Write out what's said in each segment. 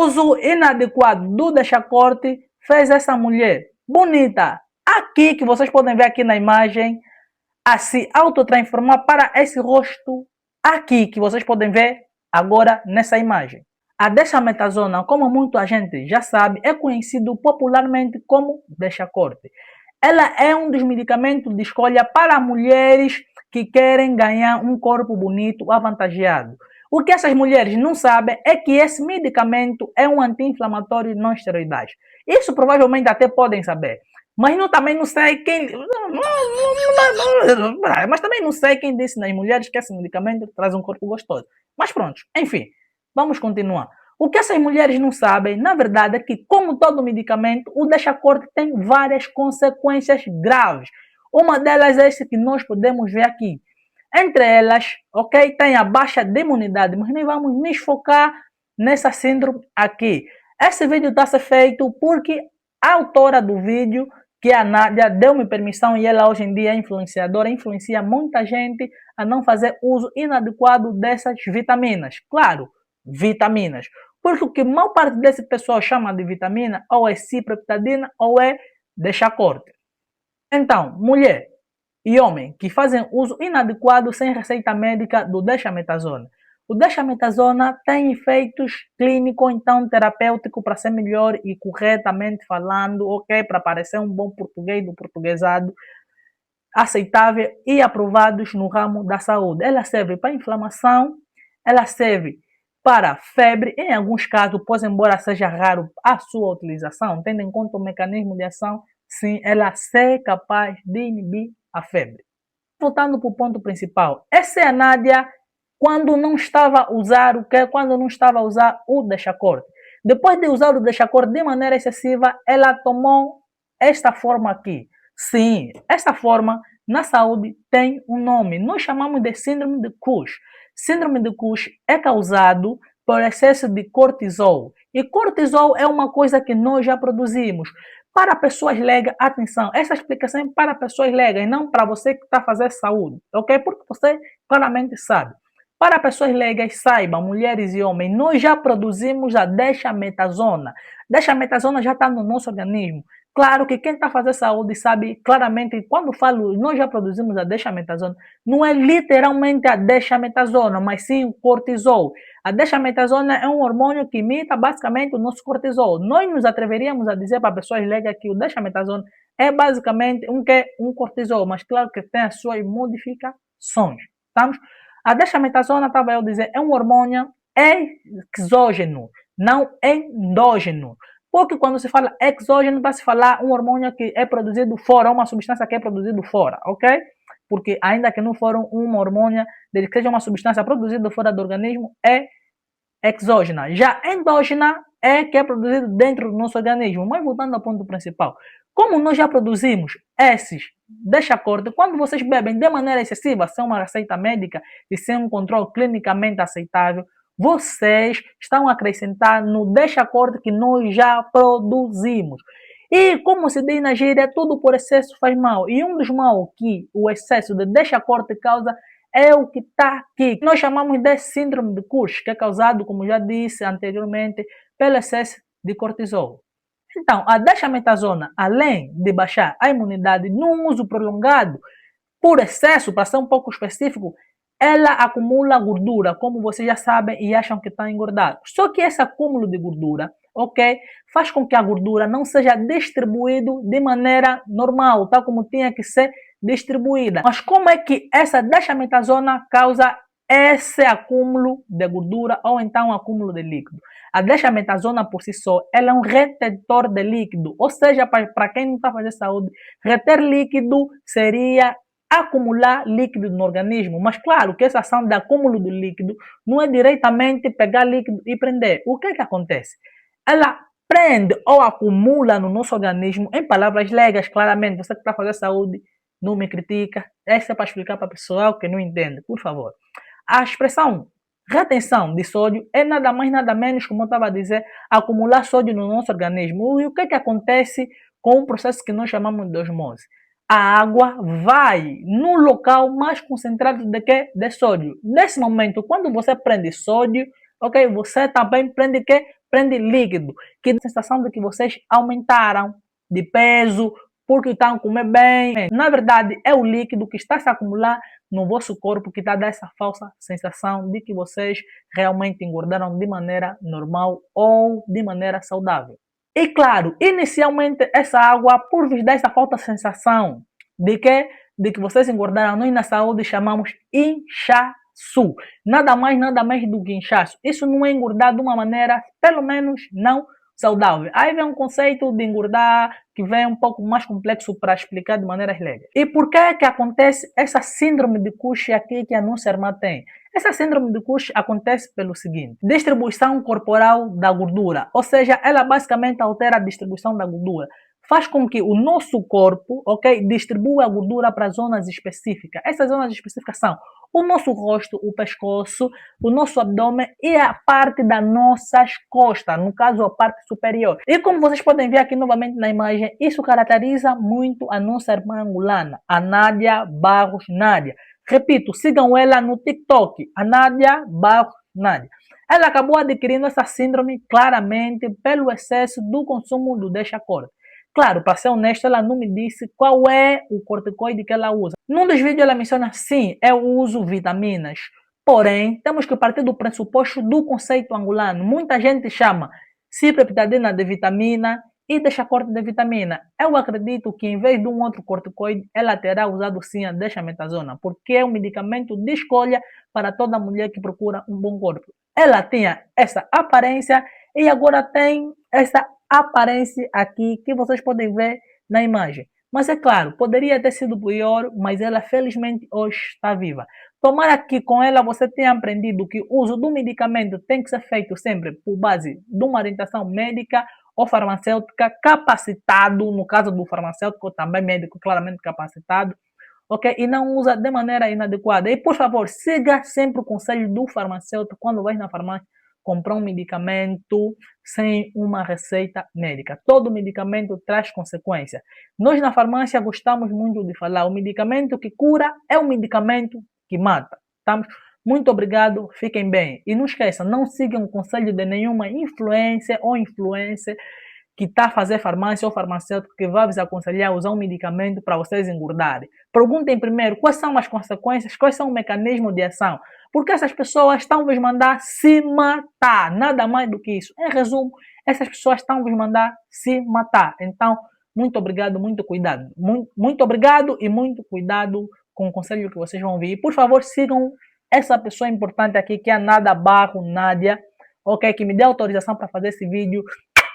uso inadequado do deixa-corte fez essa mulher bonita, aqui que vocês podem ver aqui na imagem, a se autotransformar para esse rosto aqui que vocês podem ver agora nessa imagem. A dexametasona, como muita gente já sabe, é conhecido popularmente como deixa-corte. Ela é um dos medicamentos de escolha para mulheres que querem ganhar um corpo bonito, avantageado. O que essas mulheres não sabem é que esse medicamento é um anti-inflamatório não esteroidais. Isso provavelmente até podem saber. Mas eu também não sei quem. Mas também não sei quem disse nas mulheres que esse medicamento traz um corpo gostoso. Mas pronto, enfim, vamos continuar. O que essas mulheres não sabem, na verdade, é que, como todo medicamento, o deixa-corte tem várias consequências graves. Uma delas é essa que nós podemos ver aqui. Entre elas, ok, tem a baixa de imunidade, mas nós vamos nos focar nessa síndrome aqui. Esse vídeo está a ser feito porque a autora do vídeo, que é a Nádia, deu-me permissão e ela hoje em dia é influenciadora, influencia muita gente a não fazer uso inadequado dessas vitaminas. Claro, vitaminas. Porque o que a maior parte desse pessoal chama de vitamina ou é ciprofloxacina ou é deixa-corte. Então, mulher e homem que fazem uso inadequado sem receita médica do dexametasona. O dexametasona tem efeitos clínicos, então terapêutico para ser melhor e corretamente falando, ok? Para parecer um bom português do portuguesado, aceitável e aprovados no ramo da saúde. Ela serve para inflamação, ela serve para febre, em alguns casos, pois embora seja raro a sua utilização, tendo em conta o mecanismo de ação, sim, ela é capaz de inibir a febre. Voltando para o ponto principal, essa é a Nádia quando não estava a usar o quê? Quando não estava a usar o deixa-corte. Depois de usar o deixa-corte de maneira excessiva, ela tomou esta forma aqui. Sim, esta forma na saúde tem um nome. Nós chamamos de síndrome de Cush. Síndrome de Cush é causado por excesso de cortisol. E cortisol é uma coisa que nós já produzimos. Para pessoas leigas, atenção, essa explicação é para pessoas leigas, não para você que está fazendo saúde, ok? Porque você claramente sabe. Para pessoas leigas, saibam, mulheres e homens, nós já produzimos a dexametasona. Dexametasona já está no nosso organismo. Claro que quem está fazendo saúde sabe claramente, quando falo nós já produzimos a dexametasona, não é literalmente a dexametasona, mas sim o cortisol. A dexametasona é um hormônio que imita basicamente o nosso cortisol. Nós nos atreveríamos a dizer para pessoas leigas que o dexametasona é basicamente um cortisol, mas claro que tem as suas modificações. Estamos? A dexametasona, estava eu dizer, é um hormônio exógeno, não endógeno. Porque quando se fala exógeno, está se falar um hormônio que é produzido fora, uma substância que é produzida fora, ok? Porque ainda que não for um hormônio, desde que seja uma substância produzida fora do organismo, é exógena. Já endógena é que é produzido dentro do nosso organismo. Mas voltando ao ponto principal, como nós já produzimos esses deixa-corte, quando vocês bebem de maneira excessiva, sem uma receita médica e sem um controle clinicamente aceitável, vocês estão a acrescentar no deixa-corte que nós já produzimos. E como se diz na gíria, tudo por excesso faz mal. E um dos mal que o excesso de deixa-corte causa é o que está aqui. Nós chamamos de síndrome de Cush, que é causado, como já disse anteriormente, pelo excesso de cortisol. Então, a dexametasona, além de baixar a imunidade num uso prolongado, por excesso, para ser um pouco específico, ela acumula gordura, como vocês já sabem e acham que estão engordados. Só que esse acúmulo de gordura, ok, faz com que a gordura não seja distribuída de maneira normal, tal como tinha que ser distribuída. Mas como é que essa dexametasona causa esse acúmulo de gordura ou então acúmulo de líquido? A dexametasona por si só, ela é um retentor de líquido, ou seja, para quem não está fazendo saúde, reter líquido seria acumular líquido no organismo. Mas claro que essa ação de acúmulo de líquido não é diretamente pegar líquido e prender. O que acontece? Ela prende ou acumula no nosso organismo, em palavras leigas, claramente, você que está fazendo saúde, não me critica, essa é para explicar para o pessoal que não entende, por favor. A expressão retenção de sódio é nada mais, nada menos, como eu estava a dizer, acumular sódio no nosso organismo. E o que acontece com o processo que nós chamamos de osmose? A água vai no local mais concentrado de quê? De sódio. Nesse momento, quando você prende sódio, ok, você também prende quê? desprende líquido, que dá a sensação de que vocês aumentaram de peso, porque estão a comer bem. Na verdade, é o líquido que está a se acumular no vosso corpo que está a dar essa falsa sensação de que vocês realmente engordaram de maneira normal ou de maneira saudável. E claro, inicialmente essa água, por vos dar essa falsa sensação de que, vocês engordaram, nós na saúde chamamos inchaço. Nada mais, nada menos do que inchaço. Isso não é engordar de uma maneira, pelo menos não saudável. Aí vem um conceito de engordar que vem um pouco mais complexo para explicar de maneiras leigas. E por que é que acontece essa síndrome de Cushing aqui que a nossa irmã tem? Essa síndrome de Cushing acontece pelo seguinte: distribuição corporal da gordura, ou seja, ela basicamente altera a distribuição da gordura. Faz com que o nosso corpo, ok, distribua a gordura para zonas específicas. Essas zonas específicas são o nosso rosto, o pescoço, o nosso abdômen e a parte das nossas costas, no caso a parte superior. E como vocês podem ver aqui novamente na imagem, isso caracteriza muito a nossa irmã angolana, a Nádia Barros Nádia. Repito, sigam ela no TikTok, a Nádia Barros Nádia. Ela acabou adquirindo essa síndrome claramente pelo excesso do consumo do deixa-corte. Claro, para ser honesto, ela não me disse qual é o corticoide que ela usa. Num dos vídeos ela menciona, sim, eu uso vitaminas. Porém, temos que partir do pressuposto do conceito angolano. Muita gente chama cipreptadina de vitamina e deixa-corte de vitamina. Eu acredito que em vez de um outro corticoide, ela terá usado sim a dexametasona, porque é um medicamento de escolha para toda mulher que procura um bom corpo. Ela tinha essa aparência e agora tem essa aparência aqui que vocês podem ver na imagem. Mas é claro, poderia ter sido pior, mas ela felizmente hoje está viva. Tomara que com ela você tenha aprendido que o uso do medicamento tem que ser feito sempre por base de uma orientação médica ou farmacêutica capacitado, no caso do farmacêutico também médico claramente capacitado, ok? E não usa de maneira inadequada. E por favor, siga sempre o conselho do farmacêutico quando vai na farmácia comprar um medicamento sem uma receita médica. Todo medicamento traz consequências. Nós na farmácia gostamos muito de falar, o medicamento que cura é o medicamento que mata. Tá? Muito obrigado, fiquem bem. E não esqueçam, não sigam o conselho de nenhuma influência ou influencer que está a fazer farmácia ou farmacêutico que vai vos aconselhar a usar um medicamento para vocês engordarem. Perguntem primeiro quais são as consequências, quais são o mecanismo de ação. Porque essas pessoas estão vos mandar se matar, nada mais do que isso. Em resumo, essas pessoas estão vos mandar se matar. Então, muito obrigado, muito cuidado. Muito obrigado e muito cuidado com o conselho que vocês vão ouvir. Por favor, sigam essa pessoa importante aqui, que é a Nada Barro Nádia, ok? Que me deu autorização para fazer esse vídeo.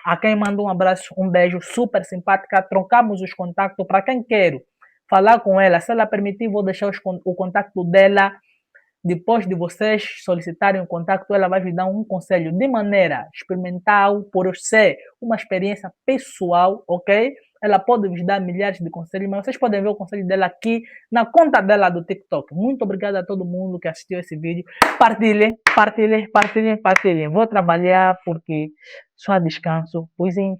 A quem mando um abraço, um beijo, super simpática. Trocamos os contatos para quem quero falar com ela. Se ela permitir, vou deixar o contato dela. Depois de vocês solicitarem o contato, ela vai vos dar um conselho de maneira experimental, por ser uma experiência pessoal, ok? Ela pode vos dar milhares de conselhos, mas vocês podem ver o conselho dela aqui na conta dela do TikTok. Muito obrigado a todo mundo que assistiu esse vídeo. Partilhem, partilhem, partilhem, partilhem. Vou trabalhar porque só descanso, pois em